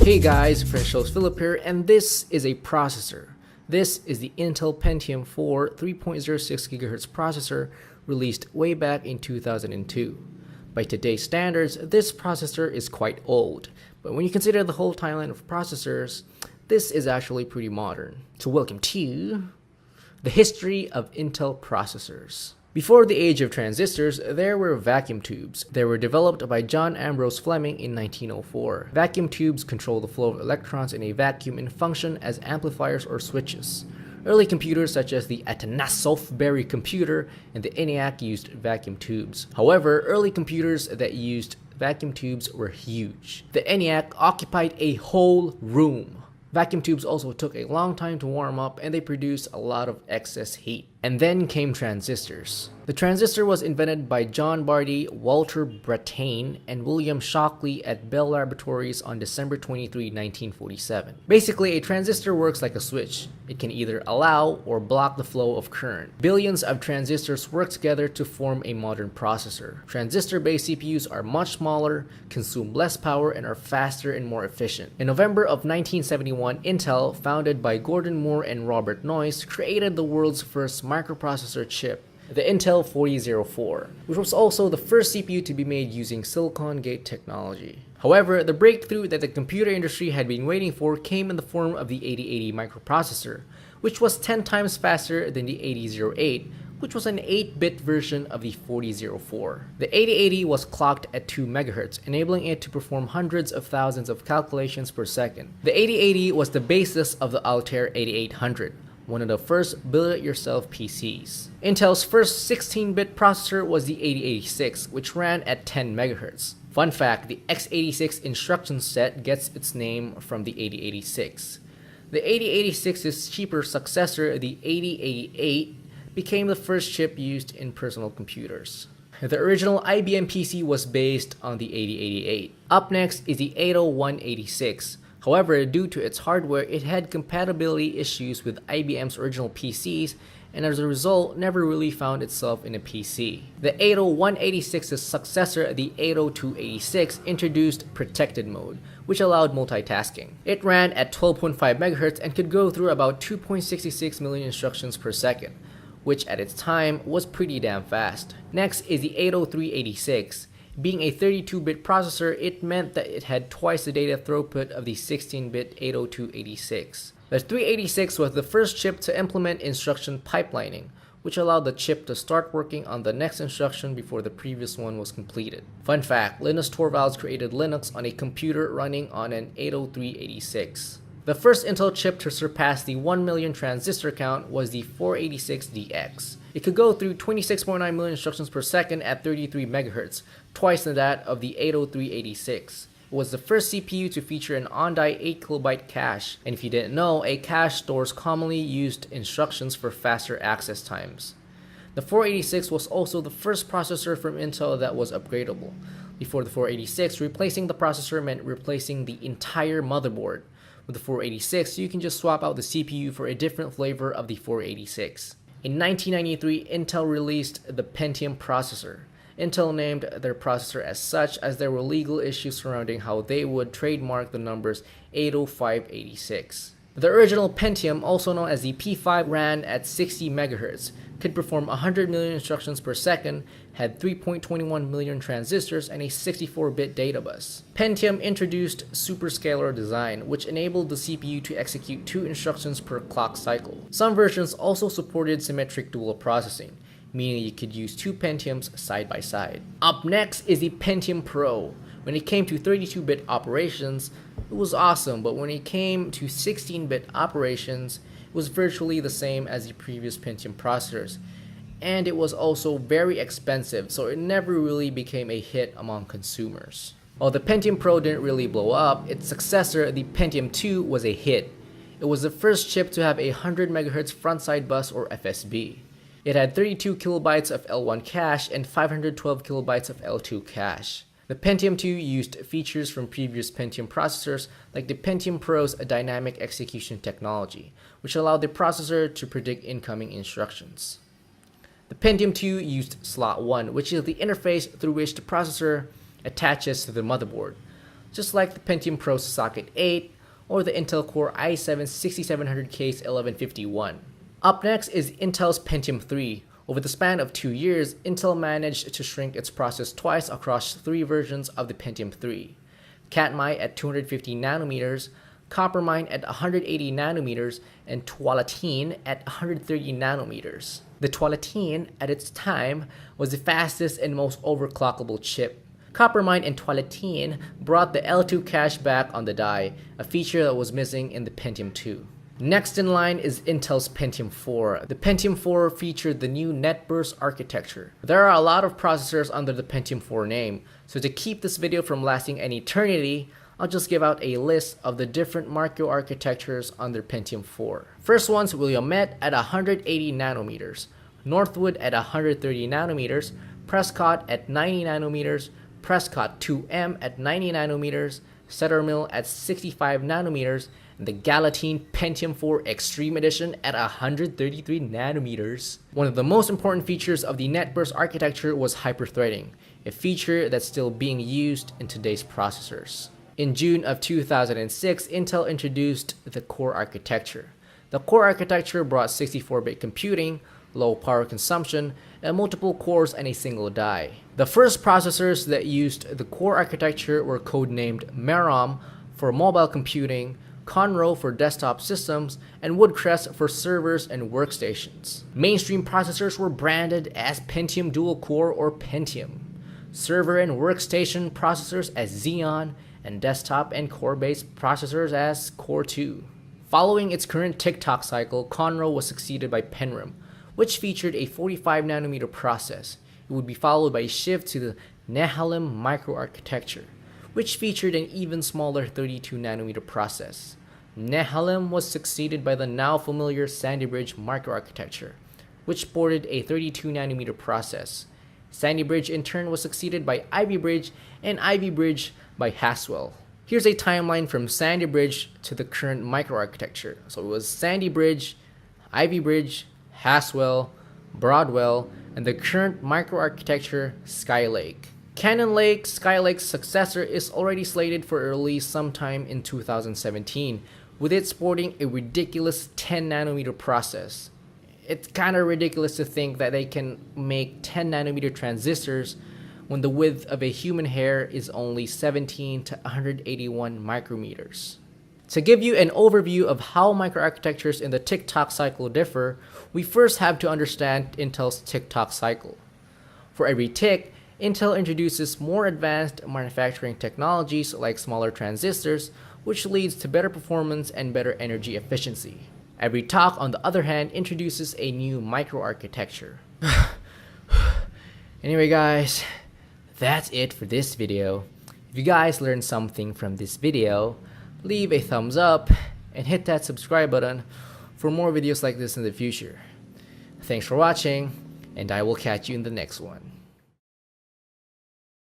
Hey guys, Fresh Host Philip here, and this is a processor. This is the Intel Pentium 4 3.06 GHz processor released way back in 2002. By today's standards, this processor is quite old, but when you consider the whole timeline of processors, this is actually pretty modern. So welcome to the history of Intel processors. Before the age of transistors, there were vacuum tubes. They were developed by John Ambrose Fleming in 1904. Vacuum tubes control the flow of electrons in a vacuum and function as amplifiers or switches. Early computers such as the Atanasov Berry computer and the ENIAC used vacuum tubes. However, early computers that used vacuum tubes were huge. The ENIAC occupied a whole room. Vacuum tubes also took a long time to warm up and they produced a lot of excess heat. And then came transistors. The transistor was invented by John Barty, Walter Brattain, and William Shockley at Bell Laboratories on December 23, 1947. Basically, a transistor works like a switch. It can either allow or block the flow of current. Billions of transistors work together to form a modern processor. Transistor-based CPUs are much smaller, consume less power, and are faster and more efficient. In November of 1971, Intel, founded by Gordon Moore and Robert Noyce, created the world's first microprocessor chip, the Intel 4004, which was also the first CPU to be made using silicon gate technology. However, the breakthrough that the computer industry had been waiting for came in the form of the 8080 microprocessor, which was 10 times faster than the 8008, which was an 8-bit version of the 4004. The 8080 was clocked at 2 MHz, enabling it to perform hundreds of thousands of calculations per second. The 8080 was the basis of the Altair 8800, one of the first build-it-yourself PCs. Intel's first 16-bit processor was the 8086, which ran at 10 MHz. Fun fact, the x86 instruction set gets its name from the 8086. The 8086's cheaper successor, the 8088, became the first chip used in personal computers. The original IBM PC was based on the 8088. Up next is the 80186. However, due to its hardware, it had compatibility issues with IBM's original PCs, and as a result, never really found itself in a PC. The 80186's successor, the 80286, introduced protected mode, which allowed multitasking. It ran at 12.5 MHz and could go through about 2.66 million instructions per second, which at its time was pretty damn fast. Next is the 80386. Being a 32-bit processor, it meant that it had twice the data throughput of the 16-bit 80286. The 386 was the first chip to implement instruction pipelining, which allowed the chip to start working on the next instruction before the previous one was completed. Fun fact, Linus Torvalds created Linux on a computer running on an 80386. The first Intel chip to surpass the 1 million transistor count was the 486DX. It could go through 26.9 million instructions per second at 33 MHz, twice than that of the 80386. It was the first CPU to feature an on-die 8KB cache, and if you didn't know, a cache stores commonly used instructions for faster access times. The 486 was also the first processor from Intel that was upgradable. Before the 486, replacing the processor meant replacing the entire motherboard. With the 486, you can just swap out the CPU for a different flavor of the 486. In 1993, Intel released the Pentium processor. Intel named their processor as such as there were legal issues surrounding how they would trademark the numbers 80586. The original Pentium, also known as the P5, ran at 60 MHz, could perform 100 million instructions per second, had 3.21 million transistors, and a 64-bit data bus. Pentium introduced superscalar design, which enabled the CPU to execute 2 instructions per clock cycle. Some versions also supported symmetric dual processing, meaning you could use 2 Pentiums side by side. Up next is the Pentium Pro. When it came to 32-bit operations, it was awesome, but when it came to 16-bit operations, it was virtually the same as the previous Pentium processors, and it was also very expensive, so it never really became a hit among consumers. While the Pentium Pro didn't really blow up, its successor, the Pentium 2, was a hit. It was the first chip to have a 100 MHz frontside bus or FSB. It had 32 kilobytes of L1 cache and 512 kilobytes of L2 cache. The Pentium 2 used features from previous Pentium processors like the Pentium Pro's dynamic execution technology, which allowed the processor to predict incoming instructions. The Pentium 2 used slot 1, which is the interface through which the processor attaches to the motherboard. just like the Pentium Pro Socket 8 or the Intel Core i7-6700K's 1151. Up next is Intel's Pentium 3. Over the span of 2 years, Intel managed to shrink its process twice across 3 versions of the Pentium 3. Katmai at 250 nanometers, Coppermine at 180 nanometers, and Tualatin at 130 nanometers. The Tualatin, at its time, was the fastest and most overclockable chip. Coppermine and Tualatin brought the L2 cache back on the die, a feature that was missing in the Pentium 2. Next in line is Intel's Pentium 4. The Pentium 4 featured the new NetBurst architecture. There are a lot of processors under the Pentium 4 name, so to keep this video from lasting an eternity, I'll just give out a list of the different macro architectures under Pentium 4. First one's Willamette at 180 nanometers, Northwood at 130 nanometers, Prescott at 90 nanometers, Prescott 2M at 90 nanometers, Cedarmill at 65 nanometers, and the Galatine Pentium 4 Extreme Edition at 133 nanometers. One of the most important features of the NetBurst architecture was hyperthreading, a feature that's still being used in today's processors. In June of 2006, Intel introduced the Core architecture. The Core architecture brought 64-bit computing, low power consumption, and multiple cores and a single die. The first processors that used the Core architecture were codenamed Merom for mobile computing, Conroe for desktop systems, and Woodcrest for servers and workstations. Mainstream processors were branded as Pentium Dual Core or Pentium, server and workstation processors as Xeon, and desktop and core-based processors as Core 2. Following its current tick-tock cycle, Conroe was succeeded by Penrem, which featured a 45 nanometer process. It would be followed by a shift to the Nehalem microarchitecture, which featured an even smaller 32 nanometer process. Nehalem was succeeded by the now familiar Sandy Bridge microarchitecture, which sported a 32 nanometer process. Sandy Bridge in turn was succeeded by Ivy Bridge and Ivy Bridge by Haswell. Here's a timeline from Sandy Bridge to the current microarchitecture. So it was Sandy Bridge, Ivy Bridge, Haswell, Broadwell, and the current microarchitecture Skylake. Cannon Lake, Skylake's successor, is already slated for a release sometime in 2017, with it sporting a ridiculous 10 nanometer process. It's kind of ridiculous to think that they can make 10 nanometer transistors when the width of a human hair is only 17 to 181 micrometers. To give you an overview of how microarchitectures in the tick-tock cycle differ, we first have to understand Intel's tick-tock cycle. For every tick, Intel introduces more advanced manufacturing technologies like smaller transistors, which leads to better performance and better energy efficiency. Every tock, on the other hand, introduces a new microarchitecture. Anyway guys, that's it for this video. If you guys learned something from this video, leave a thumbs up and hit that subscribe button for more videos like this in the future. Thanks for watching, and I will catch you in the next one.